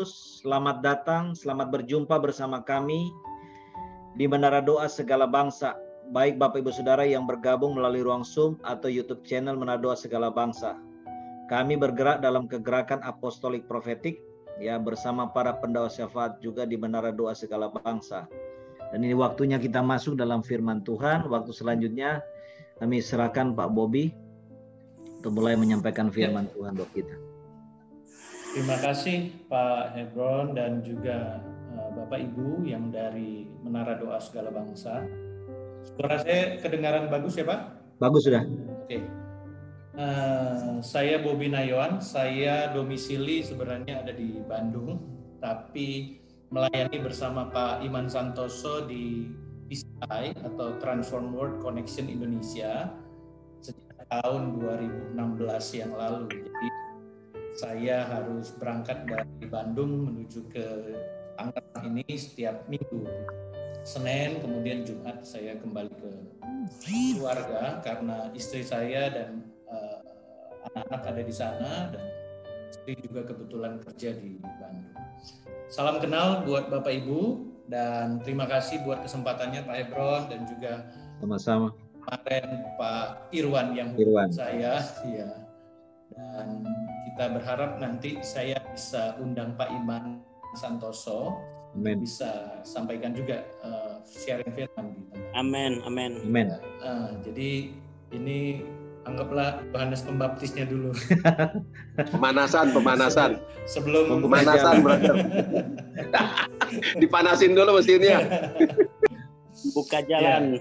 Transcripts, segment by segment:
Yesus, selamat datang, selamat berjumpa bersama kami di Menara Doa Segala Bangsa. Baik Bapak Ibu Saudara yang bergabung melalui ruang Zoom atau YouTube channel Menara Doa Segala Bangsa. Kami bergerak dalam kegerakan apostolik profetik ya bersama para pendawa syafaat juga di Menara Doa Segala Bangsa. Dan ini waktunya kita masuk dalam firman Tuhan. Waktu selanjutnya kami serahkan Pak Bobby untuk mulai menyampaikan firman Tuhan buat kita. Terima kasih Pak Hebron dan juga Bapak Ibu yang dari Menara Doa Segala Bangsa. Suara saya kedengaran bagus ya Pak? Bagus sudah. Oke. Saya Bobby Nayawan, saya domisili sebenarnya ada di Bandung, tapi melayani bersama Pak Iman Santoso di PCI atau Transform World Connection Indonesia sejak tahun 2016 yang lalu. Jadi saya harus berangkat dari Bandung menuju ke Tangerang ini setiap minggu. Senin kemudian Jumat saya kembali ke keluarga karena istri saya dan anak-anak ada di sana dan istri juga kebetulan kerja di Bandung. Salam kenal buat Bapak Ibu dan terima kasih buat kesempatannya Pak Hebron dan juga sama-sama kemarin Pak Irwan yang hubungi saya ya. Dan kita berharap nanti saya bisa undang Pak Iman Santoso. Amen. Bisa sampaikan juga sharing firman di tempat. Amin, amin. Amin. Jadi ini anggaplah Yohanes Pembaptisnya dulu. Pemanasan. Sebelum pemanasan, brother. Dipanasin dulu mesinnya. Buka jalan.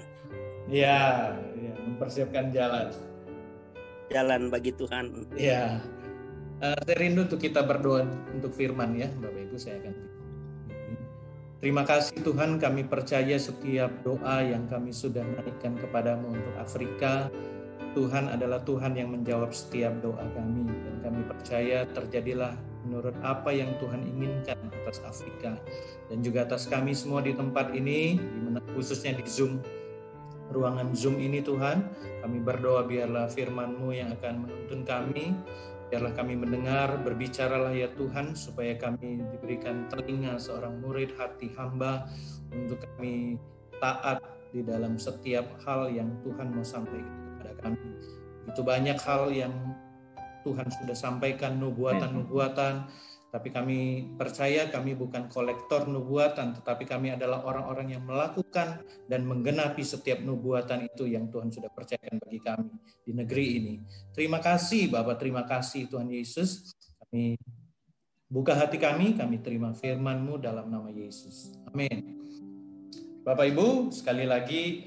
Ya, mempersiapkan jalan bagi Tuhan. Ya, saya rindu untuk kita berdoa untuk firman ya, Bapak Ibu. Saya akan. Terima kasih Tuhan, kami percaya setiap doa yang kami sudah naikkan kepadamu untuk Afrika, Tuhan adalah Tuhan yang menjawab setiap doa kami, dan kami percaya terjadilah menurut apa yang Tuhan inginkan atas Afrika dan juga atas kami semua di tempat ini, khususnya di Zoom. Ruangan Zoom ini Tuhan, kami berdoa biarlah firman-Mu yang akan menuntun kami, biarlah kami mendengar, berbicaralah ya Tuhan, supaya kami diberikan telinga seorang murid hati hamba, untuk kami taat di dalam setiap hal yang Tuhan mau sampaikan kepada kami. Itu banyak hal yang Tuhan sudah sampaikan, nubuatan, tapi kami percaya kami bukan kolektor nubuatan, tetapi kami adalah orang-orang yang melakukan dan menggenapi setiap nubuatan itu yang Tuhan sudah percayakan bagi kami di negeri ini. Terima kasih Bapak, terima kasih Tuhan Yesus. Kami buka hati kami terima firman-Mu dalam nama Yesus. Amin. Bapak Ibu, sekali lagi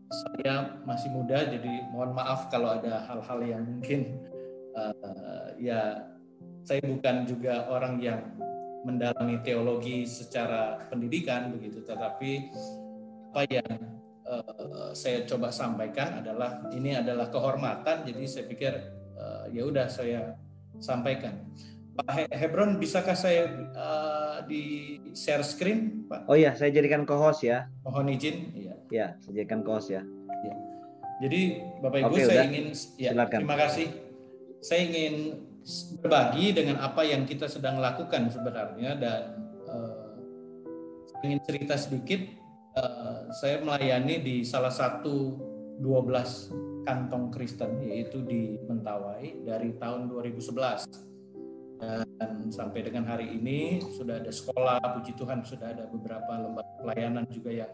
saya masih muda, jadi mohon maaf kalau ada hal-hal yang mungkin saya bukan juga orang yang mendalami teologi secara pendidikan begitu, tetapi apa yang saya coba sampaikan adalah ini adalah kehormatan, jadi saya pikir ya udah saya sampaikan. Pak Hebron, bisakah saya di share screen, Pak? Oh iya, saya jadikan co-host ya. Mohon izin. Ya, saya jadikan co-host ya. Jadi Bapak Ibu, saya ingin terima kasih. Saya ingin berbagi dengan apa yang kita sedang lakukan sebenarnya, dan ingin cerita sedikit. Saya melayani di salah satu 12 kantong Kristen, yaitu di Mentawai dari tahun 2011, dan sampai dengan hari ini sudah ada sekolah, puji Tuhan sudah ada beberapa lembaga pelayanan juga yang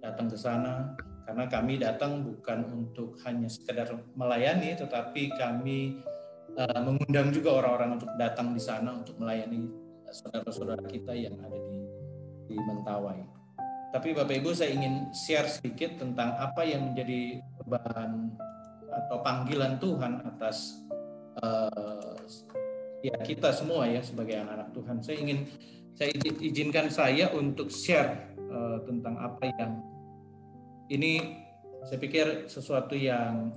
datang ke sana, karena kami datang bukan untuk hanya sekedar melayani, tetapi kami mengundang juga orang-orang untuk datang di sana untuk melayani saudara-saudara kita yang ada di Mentawai. Tapi Bapak Ibu, saya ingin share sedikit tentang apa yang menjadi beban atau panggilan Tuhan atas kita semua ya sebagai anak-anak Tuhan. Saya izinkan saya untuk share tentang apa yang ini saya pikir sesuatu yang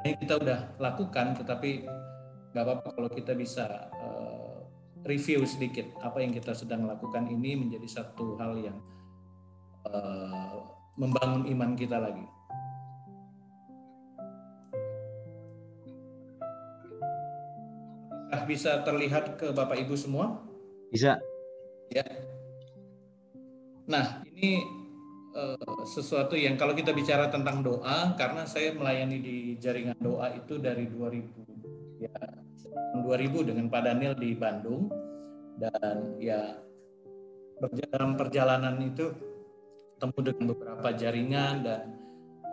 ini kita udah lakukan, tetapi nggak apa-apa kalau kita bisa review sedikit apa yang kita sedang lakukan. Ini menjadi satu hal yang membangun iman kita lagi. Apakah bisa terlihat ke Bapak Ibu semua? Bisa. Ya. Nah, ini sesuatu yang kalau kita bicara tentang doa, karena saya melayani di jaringan doa itu dari 2000 dengan Pak Daniel di Bandung, dan ya dalam perjalanan itu ketemu dengan beberapa jaringan, dan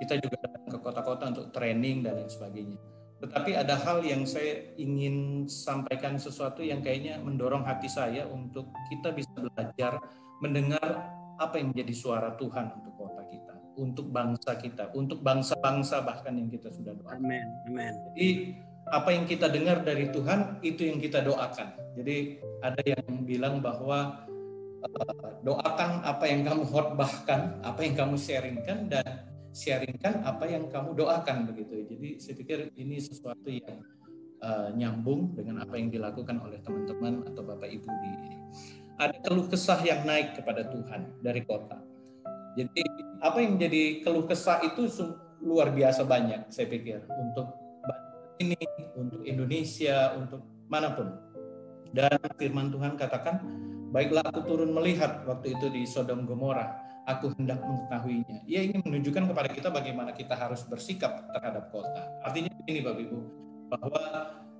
kita juga datang ke kota-kota untuk training dan lain sebagainya. Tetapi ada hal yang saya ingin sampaikan, sesuatu yang kayaknya mendorong hati saya untuk kita bisa belajar mendengar apa yang menjadi suara Tuhan untuk kota kita, untuk bangsa kita, untuk bangsa-bangsa bahkan yang kita sudah doakan. Amin. Amin. Jadi apa yang kita dengar dari Tuhan itu yang kita doakan. Jadi ada yang bilang bahwa doakan apa yang kamu khotbahkan, apa yang kamu sharingkan, dan sharingkan apa yang kamu doakan, begitu. Jadi saya pikir ini sesuatu yang nyambung dengan apa yang dilakukan oleh teman-teman atau Bapak Ibu di ini. Ada keluh kesah yang naik kepada Tuhan dari kota. Jadi apa yang menjadi keluh kesah itu luar biasa banyak, saya pikir, untuk ini, untuk Indonesia, untuk manapun. Dan firman Tuhan katakan, baiklah aku turun melihat waktu itu di Sodom Gomora, aku hendak mengetahuinya. Ia ingin menunjukkan kepada kita bagaimana kita harus bersikap terhadap kota. Artinya ini Bapak Ibu, bahwa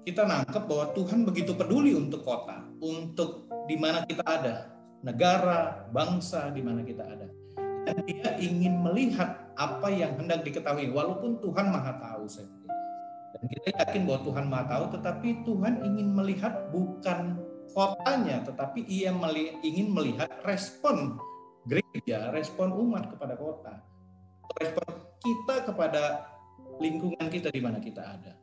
kita nangkep bahwa Tuhan begitu peduli untuk kota, untuk di mana kita ada, negara, bangsa di mana kita ada. Dan dia ingin melihat apa yang hendak diketahui, walaupun Tuhan Maha Tahu, saya pikir. Dan kita yakin bahwa Tuhan Maha Tahu, tetapi Tuhan ingin melihat bukan kotanya, tetapi ia ingin melihat respon gereja, respon umat kepada kota, respon kita kepada lingkungan kita di mana kita ada.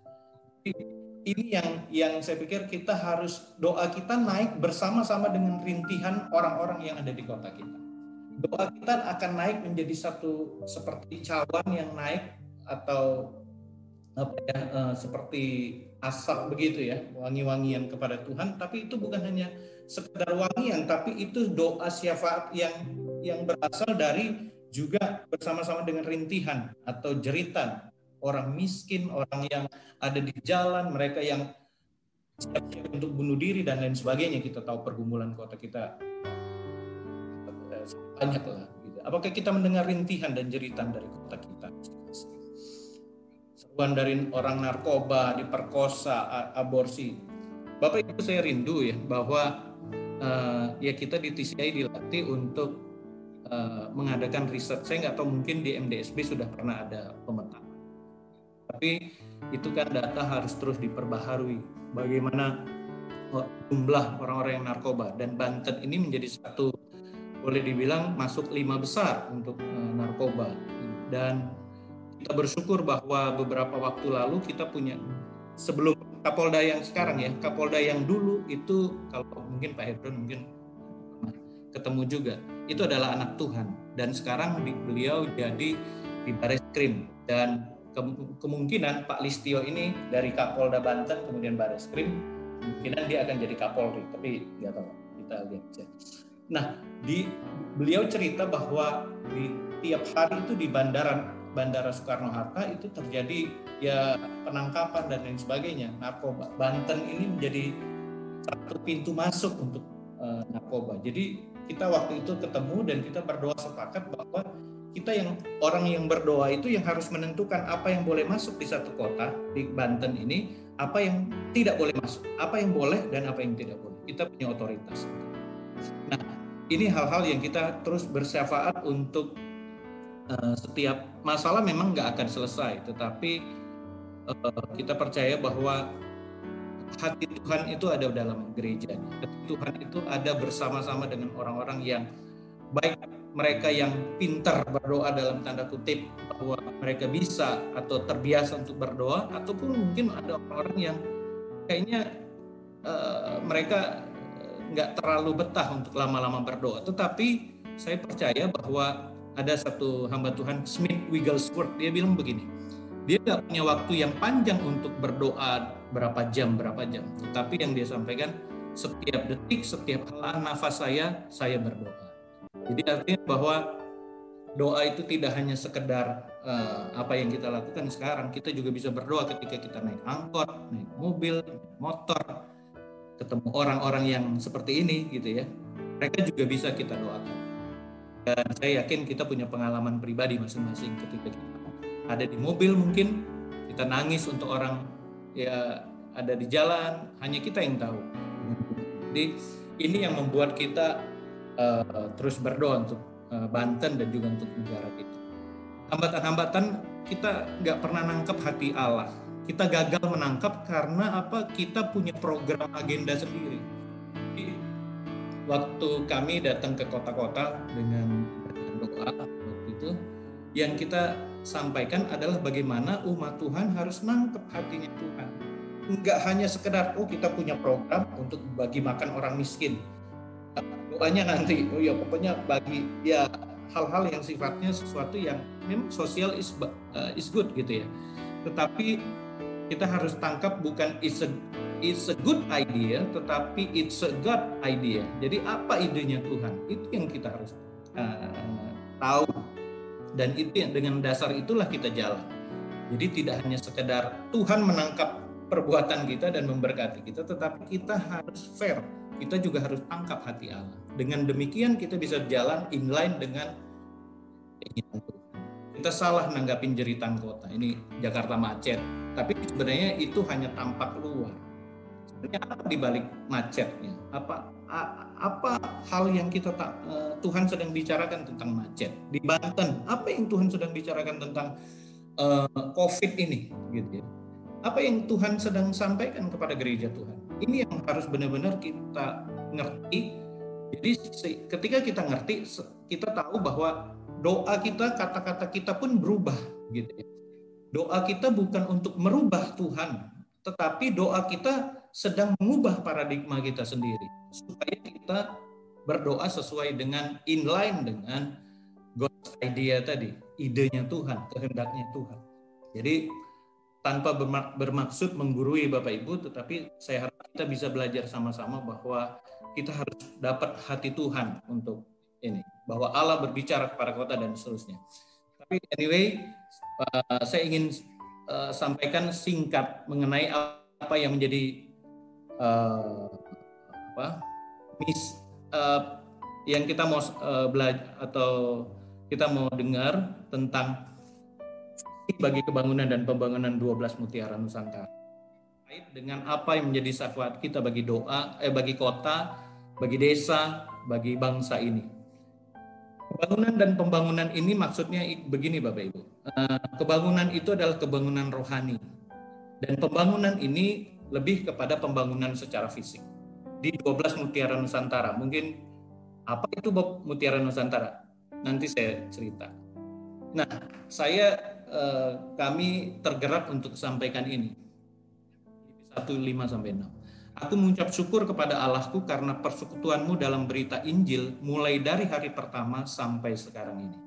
Ini yang saya pikir kita harus, doa kita naik bersama-sama dengan rintihan orang-orang yang ada di kota kita. Doa kita akan naik menjadi satu seperti cawan yang naik, atau seperti asap begitu ya, wangi-wangian kepada Tuhan. Tapi itu bukan hanya sekedar wangian, tapi itu doa syafaat yang berasal dari juga bersama-sama dengan rintihan atau jeritan orang miskin, orang yang ada di jalan, mereka yang siap-siap untuk bunuh diri dan lain sebagainya. Kita tahu pergumulan kota kita banyak lah. Gitu. Apakah kita mendengar rintihan dan jeritan dari kota kita? Seruan dari orang narkoba, diperkosa, aborsi. Bapak Ibu, saya rindu ya bahwa ya kita di TCI dilatih untuk mengadakan riset. Saya nggak tahu, mungkin di MDSB sudah pernah ada pemetaan. Tapi itu kan data harus terus diperbaharui. Bagaimana jumlah orang-orang yang narkoba, dan Banten ini menjadi satu, boleh dibilang masuk 5 besar untuk narkoba. Dan kita bersyukur bahwa beberapa waktu lalu kita punya, sebelum Kapolda yang sekarang ya, Kapolda yang dulu itu, kalau mungkin Pak Hebron mungkin ketemu juga, itu adalah anak Tuhan, dan sekarang beliau jadi di Bareskrim, dan kemungkinan Pak Listio ini dari Kapolda Banten kemudian Bareskrim, kemungkinan dia akan jadi Kapolri, tapi nggak tahu, kita lihat saja. Nah, beliau cerita bahwa di tiap hari itu di Bandara Soekarno-Hatta itu terjadi ya penangkapan dan lain sebagainya, narkoba. Banten ini menjadi satu pintu masuk untuk narkoba. Jadi kita waktu itu ketemu dan kita berdoa sepakat bahwa kita orang yang berdoa itu yang harus menentukan apa yang boleh masuk di satu kota di Banten ini, apa yang tidak boleh masuk, apa yang boleh dan apa yang tidak boleh. Kita punya otoritas. Nah, ini hal-hal yang kita terus bersyafaat untuk setiap masalah memang nggak akan selesai, tetapi kita percaya bahwa hati Tuhan itu ada dalam gereja. Hati Tuhan itu ada bersama-sama dengan orang-orang yang baik, mereka yang pintar berdoa dalam tanda kutip, bahwa mereka bisa atau terbiasa untuk berdoa, ataupun mungkin ada orang-orang yang kayaknya mereka nggak terlalu betah untuk lama-lama berdoa. Tetapi saya percaya bahwa ada satu hamba Tuhan, Smith Wigglesworth, dia bilang begini, dia nggak punya waktu yang panjang untuk berdoa berapa jam, tetapi yang dia sampaikan, setiap detik, setiap helaan nafas saya berdoa. Jadi artinya bahwa doa itu tidak hanya sekedar apa yang kita lakukan sekarang, kita juga bisa berdoa ketika kita naik angkot, naik mobil, naik motor, ketemu orang-orang yang seperti ini gitu ya, mereka juga bisa kita doakan. Dan saya yakin kita punya pengalaman pribadi masing-masing ketika kita ada di mobil, mungkin kita nangis untuk orang ya ada di jalan, hanya kita yang tahu. Jadi ini yang membuat kita terus berdoa untuk Banten dan juga untuk negara kita. Hambatan-hambatan kita nggak pernah nangkep hati Allah. Kita gagal menangkap karena apa? Kita punya program agenda sendiri. Jadi, waktu kami datang ke kota-kota dengan doa waktu itu, yang kita sampaikan adalah bagaimana umat Tuhan harus nangkep hatinya Tuhan. Enggak hanya sekedar kita punya program untuk bagi makan orang miskin. Doanya nanti, ya pokoknya bagi ya hal-hal yang sifatnya sesuatu yang memang sosial is good gitu ya. Tetapi kita harus tangkap bukan it's a good idea, tetapi it's a God idea. Jadi apa idenya Tuhan? Itu yang kita harus tahu. Dan itu yang dengan dasar itulah kita jalan. Jadi tidak hanya sekedar Tuhan menangkap perbuatan kita dan memberkati kita, tetapi kita harus fair. Kita juga harus tangkap hati Allah. Dengan demikian kita bisa jalan inline dengan keinginan Tuhan. Kita salah nanggapin jeritan kota. Ini Jakarta macet. Tapi sebenarnya itu hanya tampak luar. Sebenarnya apa di balik macetnya? Apa hal yang Tuhan sedang bicarakan tentang macet? Di Banten, apa yang Tuhan sedang bicarakan tentang COVID ini? Gitu ya. Apa yang Tuhan sedang sampaikan kepada gereja Tuhan? Ini yang harus benar-benar kita ngerti. Jadi ketika kita ngerti, kita tahu bahwa doa kita, kata-kata kita pun berubah. Gitu ya. Doa kita bukan untuk merubah Tuhan, tetapi doa kita sedang mengubah paradigma kita sendiri supaya kita berdoa sesuai dengan inline dengan God's idea tadi, idenya Tuhan, kehendaknya Tuhan. Jadi tanpa bermaksud menggurui Bapak Ibu, tetapi saya harap kita bisa belajar sama-sama bahwa kita harus dapat hati Tuhan untuk ini, bahwa Allah berbicara kepada kota dan seterusnya. Tapi anyway, saya ingin sampaikan singkat mengenai apa yang menjadi yang kita mau belajar atau kita mau dengar tentang bagi kebangunan dan pembangunan 12 Mutiara Nusantara. Terkait dengan apa yang menjadi syafaat kita bagi doa, bagi kota, bagi desa, bagi bangsa ini. Kebangunan dan pembangunan ini maksudnya begini Bapak Ibu. Kebangunan itu adalah kebangunan rohani. Dan pembangunan ini lebih kepada pembangunan secara fisik. Di 12 Mutiara Nusantara. Mungkin apa itu Mutiara Nusantara? Nanti saya cerita. Nah, kami tergerak untuk sampaikan ini. 1:5-6. Aku mengucap syukur kepada Allahku karena persekutuanmu dalam berita Injil mulai dari hari pertama sampai sekarang ini.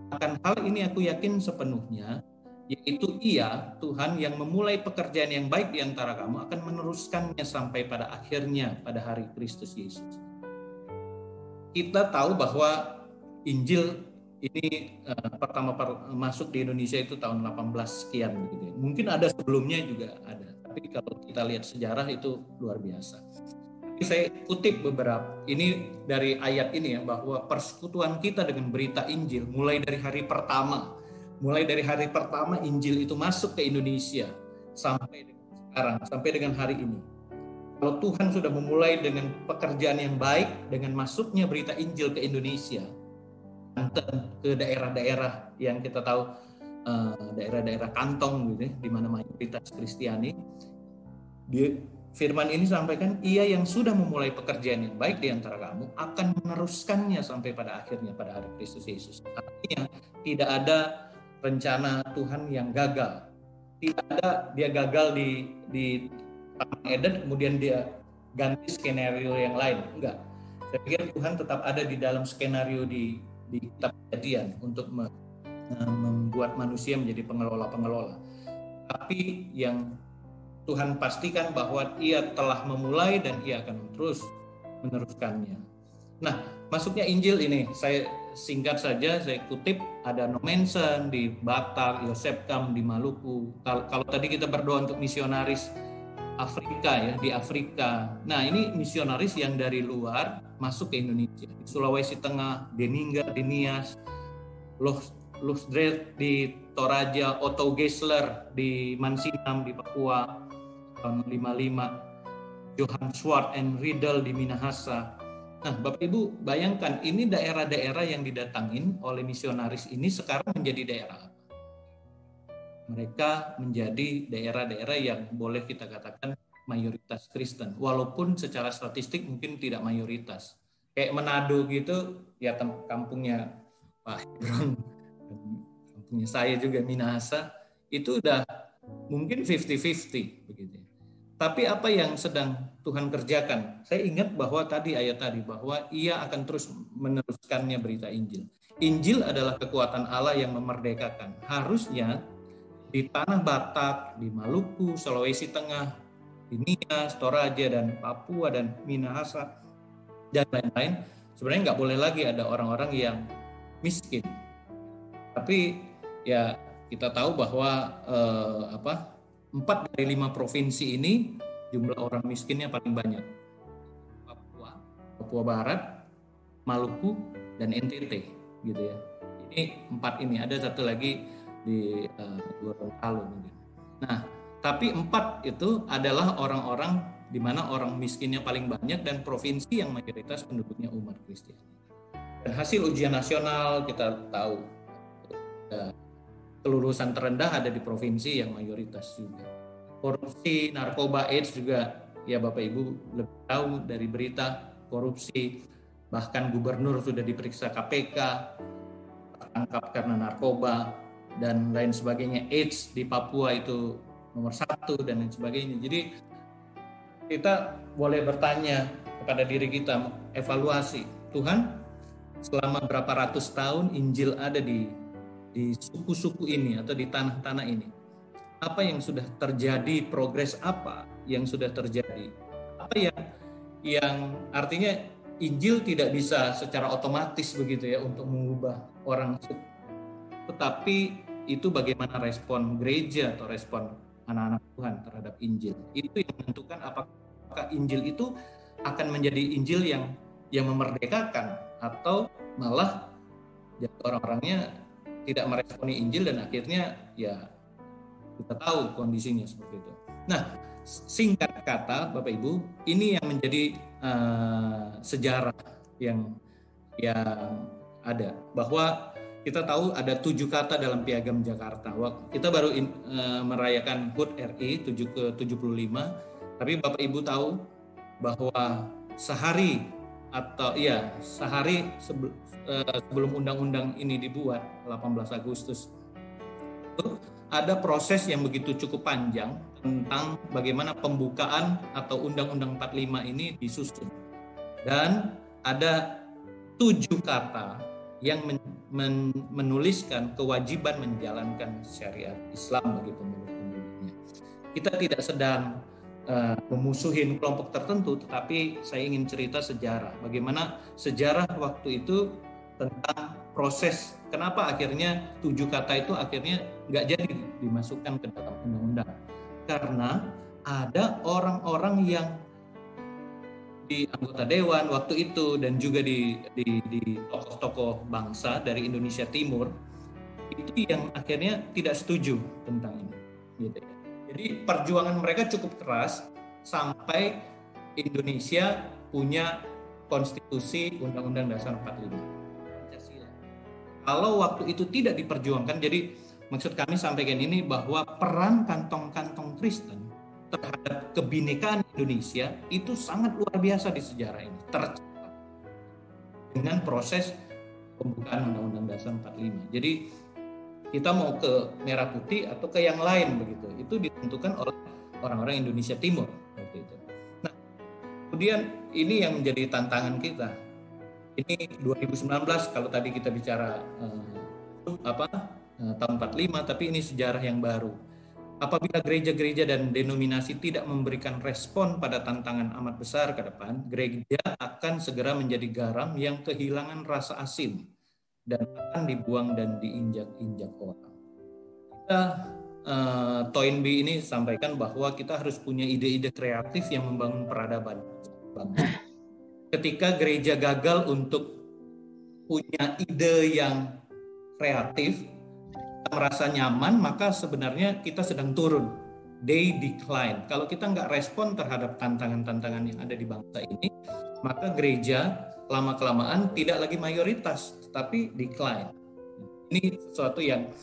Akan hal ini aku yakin sepenuhnya, yaitu Ia, Tuhan yang memulai pekerjaan yang baik di antara kamu akan meneruskannya sampai pada akhirnya pada hari Kristus Yesus. Kita tahu bahwa Injil ini pertama masuk di Indonesia itu tahun 18 sekian gitu ya. Mungkin ada sebelumnya juga ada. Tapi kalau kita lihat sejarah itu luar biasa. Saya kutip beberapa ini dari ayat ini ya, bahwa persekutuan kita dengan berita Injil mulai dari hari pertama Injil itu masuk ke Indonesia sampai dengan sekarang, sampai dengan hari ini. Kalau Tuhan sudah memulai dengan pekerjaan yang baik dengan masuknya berita Injil ke Indonesia, ke daerah-daerah yang kita tahu daerah-daerah kantong gitu ya, di mana mayoritas Kristiani. Firman ini sampaikan, Ia yang sudah memulai pekerjaan yang baik di antara kamu akan meneruskannya sampai pada akhirnya pada hari Kristus Yesus. Artinya tidak ada rencana Tuhan yang gagal. Tidak ada dia gagal di Taman Eden kemudian dia ganti skenario yang lain. Enggak. Saya pikir Tuhan tetap ada di dalam skenario di kitab Kejadian untuk membuat manusia menjadi pengelola-pengelola. Tapi yang Tuhan pastikan bahwa Ia telah memulai dan Ia akan terus meneruskannya. Nah, masuknya Injil ini saya singkat saja, saya kutip, ada Nomensen di Batak, Yosepkam di Maluku. Kalau tadi kita berdoa untuk misionaris Afrika ya, di Afrika. Nah, ini misionaris yang dari luar masuk ke Indonesia. Di Sulawesi Tengah, Deninga, Denias, Lusdret di Toraja, Otto Geisler di Mansinam di Papua tahun 55, Johann Swart and Riedel di Minahasa. Nah, Bapak Ibu bayangkan ini daerah-daerah yang didatangin oleh misionaris ini sekarang menjadi daerah apa? Mereka menjadi daerah-daerah yang boleh kita katakan mayoritas Kristen, walaupun secara statistik mungkin tidak mayoritas. Kayak Manado gitu, ya kampungnya Pak Hebron, kampungnya saya juga Minahasa, itu udah mungkin 50-50 begitu. Tapi apa yang sedang Tuhan kerjakan? Saya ingat bahwa tadi ayat tadi bahwa Ia akan terus meneruskannya berita Injil. Injil adalah kekuatan Allah yang memerdekakan. Harusnya di tanah Batak, di Maluku, Sulawesi Tengah, di Nias, Toraja, dan Papua, dan Minahasa, dan lain-lain, sebenarnya nggak boleh lagi ada orang-orang yang miskin. Tapi ya kita tahu bahwa 4 dari 5 provinsi ini jumlah orang miskinnya paling banyak. Papua Barat, Maluku, dan NTT, gitu ya. Ini 4 ini, ada satu lagi di Gorontalo mungkin. Nah, tapi 4 itu adalah orang-orang di mana orang miskinnya paling banyak dan provinsi yang mayoritas penduduknya umat Kristen. Dan hasil ujian nasional kita tahu kelulusan terendah ada di provinsi yang mayoritas juga. Korupsi, narkoba, AIDS juga ya Bapak Ibu lebih tahu dari berita korupsi. Bahkan gubernur sudah diperiksa KPK, tertangkap karena narkoba dan lain sebagainya. AIDS di Papua itu nomor 1 dan lain sebagainya. Jadi kita boleh bertanya kepada diri kita, evaluasi, Tuhan selama berapa ratus tahun Injil ada di suku-suku ini atau di tanah-tanah ini, apa yang sudah terjadi, progres apa yang sudah terjadi, apa yang artinya Injil tidak bisa secara otomatis begitu ya untuk mengubah orang, tetapi itu bagaimana respon gereja atau respon anak-anak Tuhan terhadap Injil. Itu yang menentukan apakah Injil itu akan menjadi Injil yang memerdekakan atau malah jadi orang-orangnya tidak meresponi Injil dan akhirnya ya kita tahu kondisinya seperti itu. Nah, singkat kata Bapak Ibu, ini yang menjadi sejarah yang ada, bahwa kita tahu ada 7 kata dalam Piagam Jakarta. Kita baru merayakan HUT RI 7 ke-75, tapi Bapak Ibu tahu bahwa sehari sebelum undang-undang ini dibuat 18 Agustus itu ada proses yang begitu cukup panjang tentang bagaimana pembukaan atau Undang-Undang 45 ini disusun. Dan ada 7 kata yang menuliskan kewajiban menjalankan syariat Islam bagi penduduk-penduduknya. Kita tidak sedang memusuhin kelompok tertentu, tetapi saya ingin cerita sejarah. Bagaimana sejarah waktu itu tentang proses kenapa akhirnya 7 kata itu akhirnya nggak jadi dimasukkan ke dalam undang-undang. Karena ada orang-orang yang di anggota dewan waktu itu dan juga di tokoh-tokoh bangsa dari Indonesia Timur itu yang akhirnya tidak setuju tentang ini, gitu ya. Jadi perjuangan mereka cukup keras sampai Indonesia punya konstitusi Undang-Undang Dasar 45. Pancasila. Kalau waktu itu tidak diperjuangkan, jadi maksud kami sampaikan ini bahwa peran kantong-kantong Kristen terhadap kebinekaan Indonesia itu sangat luar biasa di sejarah ini, tercatat dengan proses pembukaan Undang-Undang Dasar 45. Jadi kita mau ke merah putih atau ke yang lain begitu, itu ditentukan oleh orang-orang Indonesia Timur waktu itu. Nah, kemudian ini yang menjadi tantangan kita. Ini 2019 kalau tadi kita bicara tahun 45, tapi ini sejarah yang baru. Apabila gereja-gereja dan denominasi tidak memberikan respon pada tantangan amat besar ke depan, gereja akan segera menjadi garam yang kehilangan rasa asin dan akan dibuang dan diinjak-injak orang. Kita Toynbee ini sampaikan bahwa kita harus punya ide-ide kreatif yang membangun peradaban bangsa. Ketika gereja gagal untuk punya ide yang kreatif, merasa nyaman, maka sebenarnya kita sedang turun. They decline. Kalau kita nggak respon terhadap tantangan-tantangan yang ada di bangsa ini, maka gereja lama-kelamaan tidak lagi mayoritas, tapi decline. Ini sesuatu yang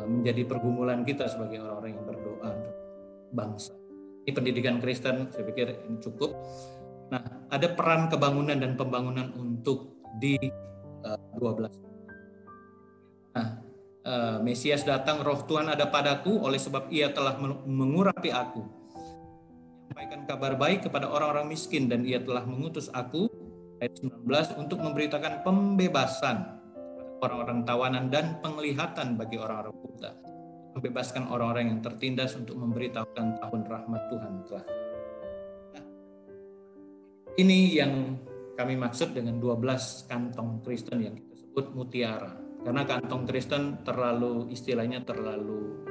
menjadi pergumulan kita sebagai orang-orang yang berdoa untuk bangsa. Ini pendidikan Kristen, saya pikir ini cukup. Nah, ada peran kebangunan dan pembangunan untuk di 12. Nah, Mesias datang, roh Tuhan ada padaku, oleh sebab ia telah mengurapi aku. Menyampaikan kabar baik kepada orang-orang miskin, dan ia telah mengutus aku, ayat 19, untuk memberitakan pembebasan orang-orang tawanan dan penglihatan bagi orang-orang buta, membebaskan orang-orang yang tertindas, untuk memberitahukan tahun rahmat Tuhan telah. Nah, ini yang kami maksud dengan 12 kantong Kristen yang kita sebut mutiara. Karena kantong Kristen terlalu, istilahnya terlalu,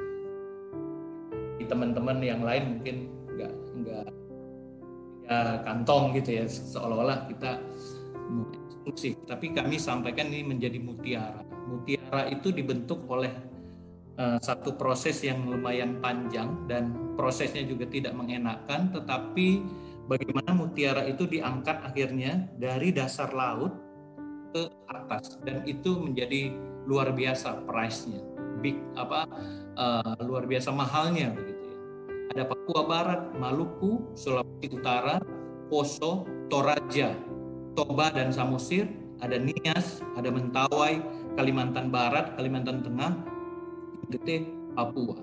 di teman-teman yang lain mungkin enggak ya kantong gitu ya, seolah-olah kita eksklusif. Tapi kami sampaikan ini menjadi mutiara. Mutiara itu dibentuk oleh satu proses yang lumayan panjang, dan prosesnya juga tidak mengenakan, tetapi bagaimana mutiara itu diangkat akhirnya dari dasar laut ke atas, dan itu menjadi luar biasa price-nya, luar biasa mahalnya begitu ya. Ada Papua Barat, Maluku, Sulawesi Utara, Poso, Toraja, Toba dan Samosir, ada Nias, ada Mentawai, Kalimantan Barat, Kalimantan Tengah, Gete, Papua.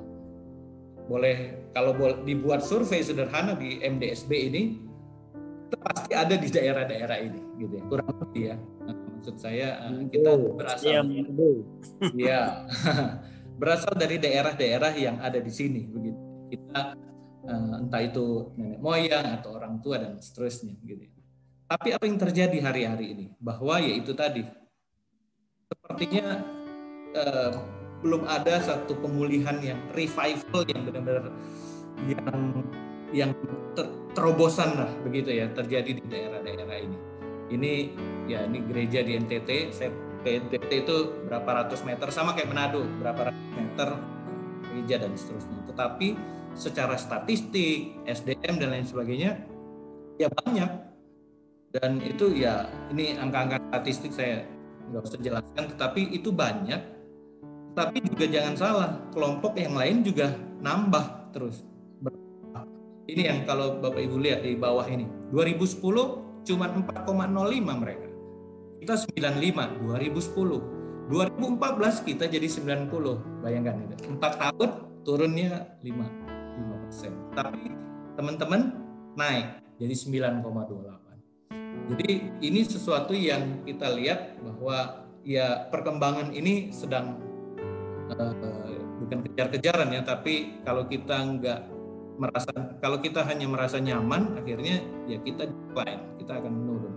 Boleh, kalau dibuat survei sederhana di MDSB ini, itu pasti ada di daerah-daerah ini, gitu ya. Kurang lebih ya. Maksud saya kita berasal, ya, berasal dari daerah-daerah yang ada di sini, begitu. Kita entah itu nenek moyang atau orang tua dan seterusnya, gitu ya. Tapi apa yang terjadi hari-hari ini? Bahwa yaitu tadi, sepertinya belum ada satu pemulihan yang revival yang benar-benar yang terobosan lah begitu ya, terjadi di daerah-daerah ini. Ini gereja di NTT, saya ke NTT itu berapa ratus meter, sama kayak Manado, berapa ratus meter gereja dan seterusnya. Tetapi secara statistik, SDM dan lain sebagainya ya banyak. Dan itu ya, ini angka-angka statistik saya nggak usah jelaskan, tetapi itu banyak. Tapi juga jangan salah, kelompok yang lain juga nambah terus. Ini yang kalau Bapak Ibu lihat di bawah ini, 2010 cuma 4,05 mereka. Kita 95, 2010. 2014 kita jadi 90, bayangkan itu. 4 tahun turunnya 5%. Tapi teman-teman naik jadi 9,28. Jadi ini sesuatu yang kita lihat bahwa ya perkembangan ini sedang bukan kejar-kejaran ya, tapi kalau kita hanya merasa nyaman, akhirnya ya kita decline, kita akan menurun.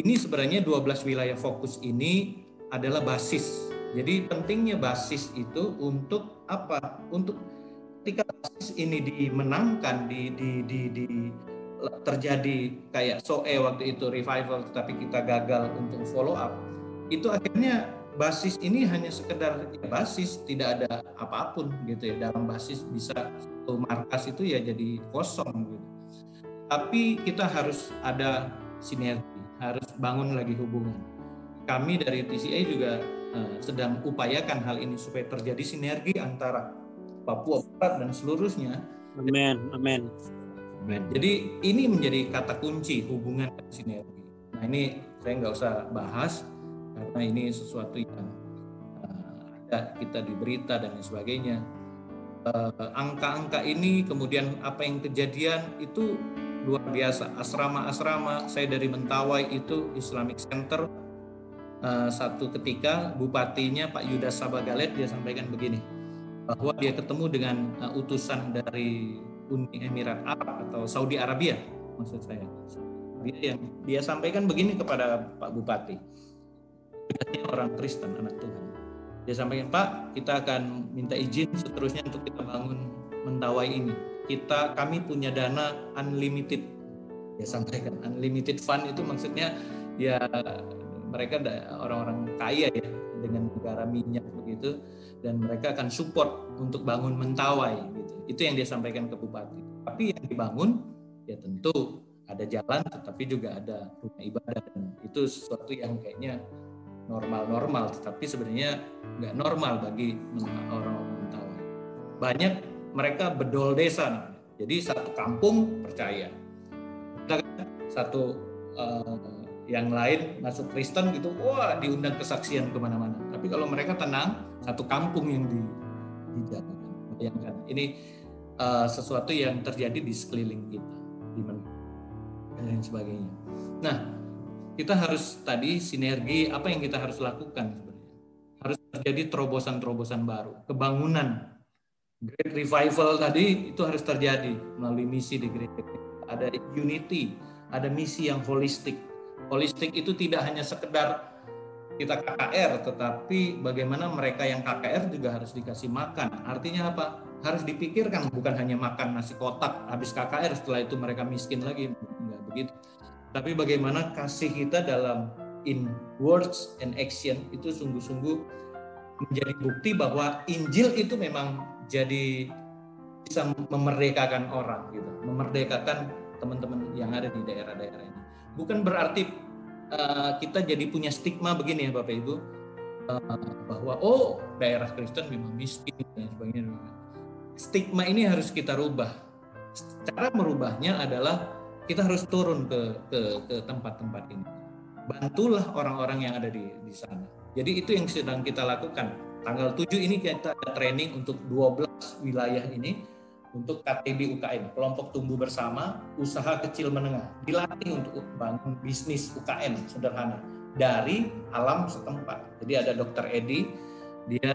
Ini sebenarnya 12 wilayah fokus ini adalah basis. Jadi pentingnya basis itu untuk apa? Untuk ketika basis ini dimenangkan, terjadi kayak SOE waktu itu revival, tetapi kita gagal untuk follow up, itu akhirnya basis ini hanya sekedar basis, tidak ada apapun gitu ya. Dalam basis bisa satu markas itu ya jadi kosong gitu. Tapi kita harus ada sinergi, harus bangun lagi hubungan. Kami dari TCA juga sedang upayakan hal ini supaya terjadi sinergi antara Papua Barat dan seluruhnya. Amin. Jadi ini menjadi kata kunci hubungan dan sinergi. Nah ini saya nggak usah bahas karena ini sesuatu yang ada kita di berita dan lain sebagainya. Angka-angka ini, kemudian apa yang kejadian itu luar biasa. Asrama-asrama, saya dari Mentawai itu Islamic Center, satu ketika bupatinya Pak Yudas Sabagalet dia sampaikan begini, bahwa dia ketemu dengan utusan dari Uni Emirat Arab atau Saudi Arabia, maksud saya. Dia sampaikan begini kepada Pak Bupati, orang Kristen, anak Tuhan. Dia sampaikan, Pak, kita akan minta izin seterusnya untuk kita bangun mentawai ini. Kami punya dana unlimited. Dia sampaikan unlimited fund itu maksudnya ya mereka orang-orang kaya ya dengan negara minyak begitu, dan mereka akan support untuk bangun mentawai gitu. Itu yang dia sampaikan ke bupati. Tapi yang dibangun ya tentu ada jalan, tetapi juga ada rumah ibadah, dan itu sesuatu yang kayaknya normal-normal, tetapi sebenarnya nggak normal bagi orang-orang mentawai. Banyak mereka bedol desa, jadi satu kampung percaya, satu yang lain masuk Kristen gitu, wah diundang kesaksian kemana-mana. Tapi kalau mereka tenang, satu kampung yang dijalankan. Bayangkan, ini sesuatu yang terjadi di sekeliling kita, di mana dan lain sebagainya. Nah, kita harus tadi sinergi, apa yang kita harus lakukan sebenarnya? Harus terjadi terobosan-terobosan baru, kebangunan. Great Revival tadi itu harus terjadi melalui misi di gereja. Ada unity, ada misi yang holistik. Holistik itu tidak hanya sekedar kita KKR, tetapi bagaimana mereka yang KKR juga harus dikasih makan. Artinya apa? Harus dipikirkan, bukan hanya makan nasi kotak habis KKR, setelah itu mereka miskin lagi. Enggak begitu. Tapi bagaimana kasih kita dalam in words and action itu sungguh-sungguh menjadi bukti bahwa Injil itu memang jadi bisa memerdekakan orang gitu, memerdekakan teman-teman yang ada di daerah-daerah ini. Bukan berarti kita jadi punya stigma begini ya Bapak Ibu, bahwa daerah Kristen memang miskin dan sebagainya. Stigma ini harus kita rubah. Cara merubahnya adalah kita harus turun ke tempat-tempat ini. Bantulah orang-orang yang ada di sana. Jadi itu yang sedang kita lakukan. Tanggal 7 ini kita ada training untuk 12 wilayah ini untuk KTB UKM, kelompok tumbuh bersama, usaha kecil menengah. Dilatih untuk bangun bisnis UKM sederhana dari alam setempat. Jadi ada Dr. Edi, dia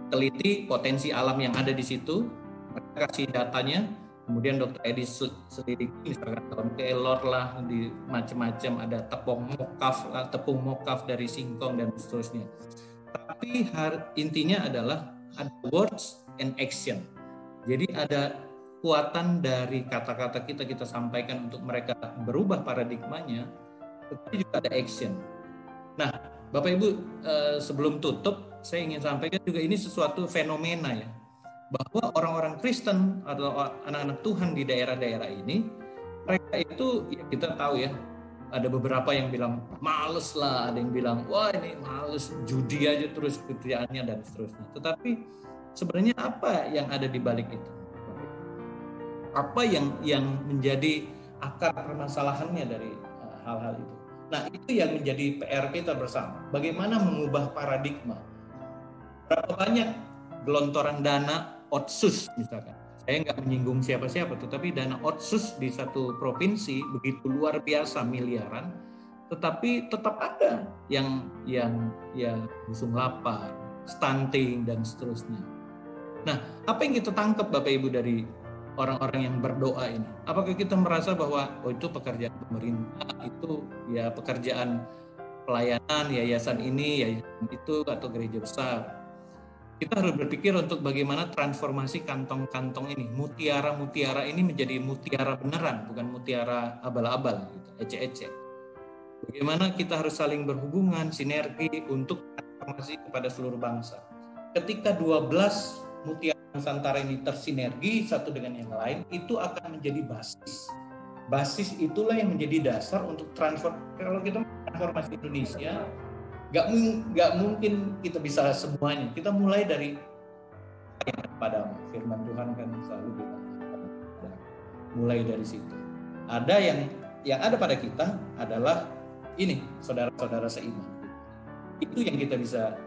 teliti potensi alam yang ada di situ, mereka kasih datanya, kemudian Dr. Edi selidiki, misalkan daun kelor lah, di macam-macam, ada tepung mokaf dari singkong dan seterusnya. Tapi intinya adalah ada words and action. Jadi ada kekuatan dari kata-kata kita sampaikan untuk mereka berubah paradigmanya, tetapi juga ada action. Nah, Bapak Ibu, sebelum tutup, saya ingin sampaikan juga ini sesuatu fenomena ya, bahwa orang-orang Kristen atau anak-anak Tuhan di daerah-daerah ini, mereka itu ya kita tahu ya, ada beberapa yang bilang males lah, ada yang bilang wah ini males, judi aja terus kerjaannya dan seterusnya. Tetapi sebenarnya apa yang ada di balik itu? Apa yang menjadi akar permasalahannya dari hal-hal itu? Nah, itu yang menjadi PR kita bersama. Bagaimana mengubah paradigma? Berapa banyak gelontoran dana otsus misalkan. Saya nggak menyinggung siapa-siapa, tetapi dana otsus di satu provinsi begitu luar biasa miliaran, tetapi tetap ada yang busung lapar, stunting dan seterusnya. Nah, apa yang kita tangkap Bapak Ibu dari orang-orang yang berdoa ini? Apakah kita merasa bahwa itu pekerjaan pemerintah, itu ya pekerjaan pelayanan yayasan ini, yayasan itu atau gereja besar? Kita harus berpikir untuk bagaimana transformasi kantong-kantong ini, mutiara-mutiara ini menjadi mutiara beneran, bukan mutiara abal-abal, gitu, ecek-ecek. Bagaimana kita harus saling berhubungan, sinergi untuk transformasi kepada seluruh bangsa. Ketika 12 mutiara Nusantara ini tersinergi satu dengan yang lain, itu akan menjadi basis. Basis itulah yang menjadi dasar untuk kalau kita transformasi Indonesia, nggak mungkin kita bisa semuanya. Kita mulai dari padamu. Firman Tuhan kan selalu bilang, mulai dari situ. Ada yang ada pada kita adalah ini, saudara-saudara seiman. Itu yang kita bisa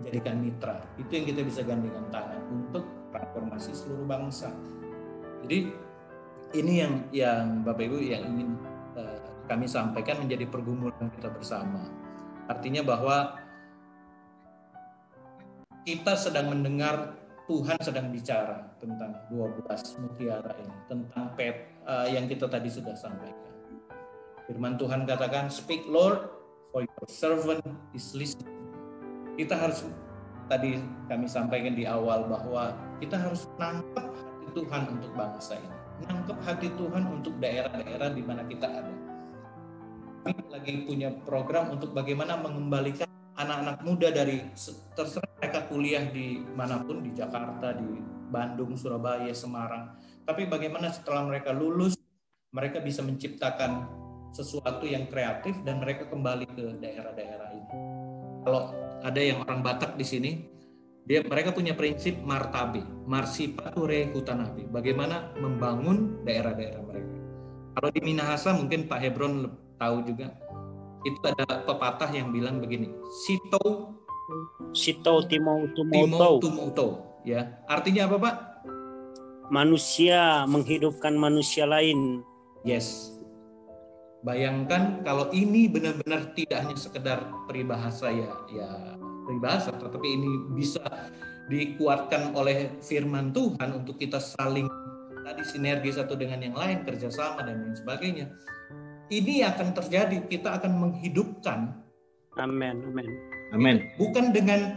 jadikan mitra. Itu yang kita bisa gandengan tangan untuk transformasi seluruh bangsa. Jadi ini yang Bapak Ibu yang ingin kami sampaikan menjadi pergumulan kita bersama. Artinya bahwa kita sedang mendengar Tuhan sedang bicara tentang 12 mutiara ini, tentang yang kita tadi sudah sampaikan. Firman Tuhan katakan, "Speak Lord, for your servant is listening." Kita harus, tadi kami sampaikan di awal bahwa kita harus nangkep hati Tuhan untuk bangsa ini, nangkep hati Tuhan untuk daerah-daerah di mana kita ada. Kami lagi punya program untuk bagaimana mengembalikan anak-anak muda dari, terserah mereka kuliah di manapun, di Jakarta, di Bandung, Surabaya, Semarang, tapi bagaimana setelah mereka lulus mereka bisa menciptakan sesuatu yang kreatif dan mereka kembali ke daerah-daerah ini. Kalau ada yang orang Batak di sini, mereka punya prinsip martabe, marsipature hutanabe, bagaimana membangun daerah-daerah mereka. Kalau di Minahasa mungkin Pak Hebron tahu juga, itu ada pepatah yang bilang begini, Sito Timo Tumouto, ya. Artinya apa, Pak? Manusia menghidupkan manusia lain. Yes. Bayangkan kalau ini benar-benar tidak hanya sekedar peribahasa ya peribahasa, tetapi ini bisa dikuatkan oleh firman Tuhan untuk kita saling tadi sinergi satu dengan yang lain, kerjasama dan lain sebagainya. Ini akan terjadi, kita akan menghidupkan. Amin. Bukan dengan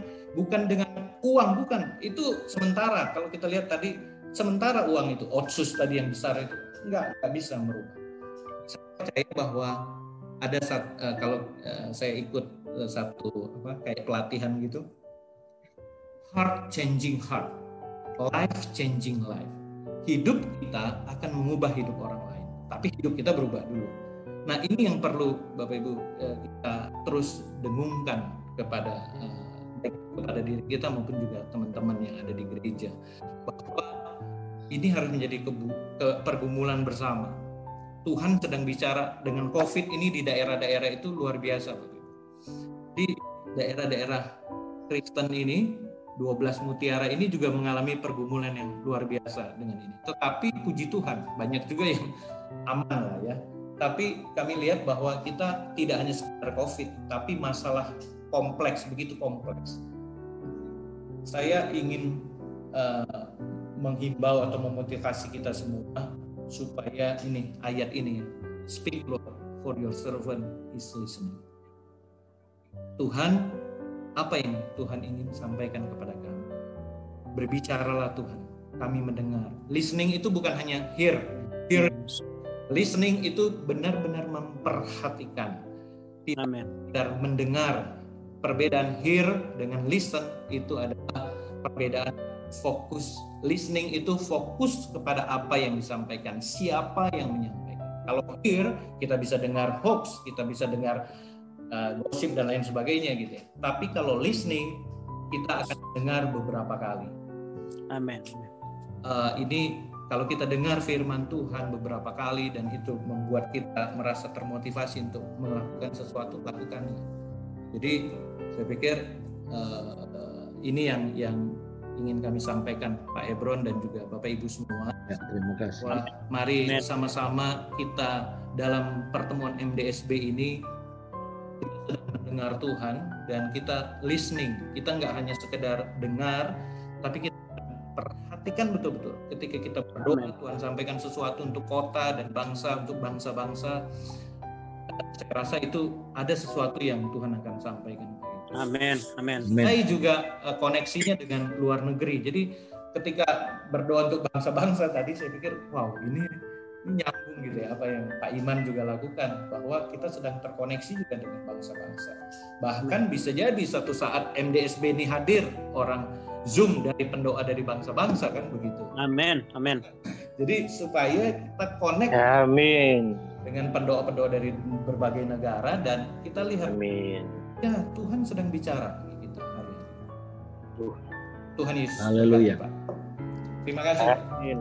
uang, bukan. Itu sementara. Kalau kita lihat tadi, sementara uang itu, otsus tadi yang besar itu enggak bisa merubah. Saya percaya bahwa ada kalau saya ikut satu kayak pelatihan gitu, heart changing heart, life changing life. Hidup kita akan mengubah hidup orang lain, tapi hidup kita berubah dulu. Nah, ini yang perlu Bapak Ibu kita terus dengungkan kepada diri kita maupun juga teman-teman yang ada di gereja, bahwa ini harus menjadi pergumulan bersama. Tuhan sedang bicara dengan COVID ini di daerah-daerah itu luar biasa, Bapak Ibu. Di daerah-daerah Kristen ini, 12 mutiara ini juga mengalami pergumulan yang luar biasa dengan ini. Tetapi puji Tuhan, banyak juga yang aman lah ya. Tapi kami lihat bahwa kita tidak hanya sekedar COVID, tapi masalah kompleks, begitu kompleks. Saya ingin menghimbau atau memotivasi kita semua supaya ini ayat ini, speak Lord, for your servant is listening. Tuhan, apa yang Tuhan ingin sampaikan kepada kami? Berbicaralah Tuhan, kami mendengar. Listening itu bukan hanya hear. Listening itu benar-benar memperhatikan, tidak sekedar mendengar. Perbedaan hear dengan listen itu adalah perbedaan fokus. Listening itu fokus kepada apa yang disampaikan, siapa yang menyampaikan. Kalau hear, kita bisa dengar hoax, kita bisa dengar gosip dan lain sebagainya gitu ya. Tapi kalau listening, kita akan dengar beberapa kali. Amin. Ini kalau kita dengar firman Tuhan beberapa kali dan itu membuat kita merasa termotivasi untuk melakukan sesuatu, lakukannya. Jadi saya pikir ini yang ingin kami sampaikan Pak Hebron dan juga Bapak Ibu semua. Ya, terima kasih. Mari sama-sama kita dalam pertemuan MDSB ini kita sedang mendengar Tuhan dan kita listening. Kita nggak hanya sekedar dengar, tapi kita perhatikan betul-betul. Ketika kita berdoa, Tuhan sampaikan sesuatu untuk kota dan bangsa, untuk bangsa-bangsa. Saya rasa itu ada sesuatu yang Tuhan akan sampaikan. Amin. Saya juga koneksinya dengan luar negeri. Jadi ketika berdoa untuk bangsa-bangsa tadi, saya pikir, wow, ini nyambung gitu ya, apa yang Pak Iman juga lakukan, bahwa kita sedang terkoneksi juga dengan bangsa-bangsa. Bahkan bisa jadi satu saat MDSB ini hadir orang Zoom dari pendoa dari bangsa-bangsa, kan begitu. Amin. Jadi supaya kita connect dengan pendoa-pendoa dari berbagai negara dan kita lihat, ya Tuhan sedang bicara bagi kita hari ini. Tuhan Yesus. Haleluya. Terima kasih. Amin.